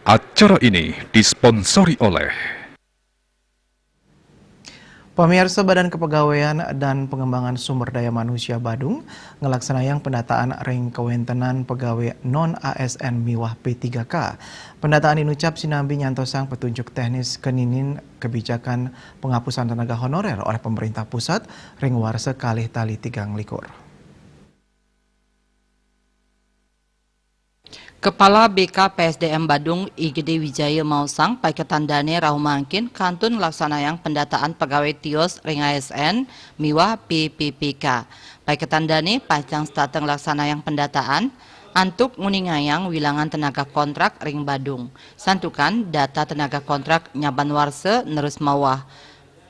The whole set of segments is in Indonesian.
Acara ini disponsori oleh Pemirsa Badan Kepegawaian dan Pengembangan Sumber Daya Manusia Badung ngelaksanakan pendataan ring kewentenan pegawai non-ASN Miwah P3K. Pendataan inucap sinambi nyantosang petunjuk teknis keninin kebijakan penghapusan tenaga honorer oleh pemerintah pusat ring warse kalih tali 3 likur. Kepala BK PSDM Badung IGD Wijaya Mausang pai ketandane rahumangkin kantun laksanayang pendataan pegawai tios ring ASN miwah PPPK. Pai ketandane pacang stateng laksanayang pendataan antuk nguningayang wilangan tenaga kontrak ring Badung. Santukan data tenaga kontrak nyaban warse nerus mawah.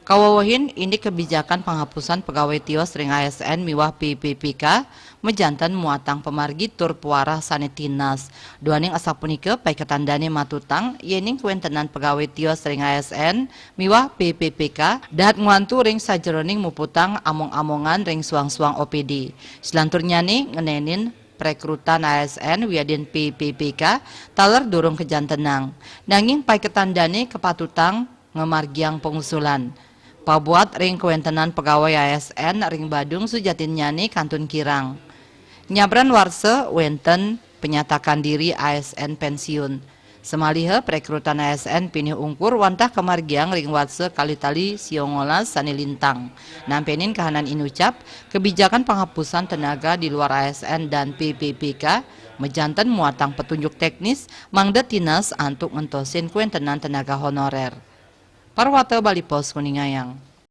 Kawawahin ini kebijakan penghapusan pegawai tios ring ASN miwah PPPK mejantan muatang pemargi tur puarah sanetinas. Duaning asapunike pai ketandane matutang yening kuentenan pegawai tios ring ASN miwah PPPK dat nguantu ring sajeroning muputang among-amongan ring suang-suang OPD. Selanturnya nih ngenenin perekrutan ASN wiadin PPPK taler durung kejantenang. Nanging pai ketandane kepatutang ngemargiang pengusulan. Pabuat ring kewentenan pegawai ASN ring Badung sujatin nyani kantun kirang. Nyabran warse wenten penyatakan diri ASN pensiun. Semalihe perekrutan ASN pinih ungkur wantah kemargiang ring warse kali-tali siongolas sani lintang. Nampenin kahanan inucap kebijakan penghapusan tenaga di luar ASN dan PPPK mejantan muatang petunjuk teknis mangda tinas antuk ngentosin kuentenan tenaga honorer. Parwata Bali Pos Kuningayang.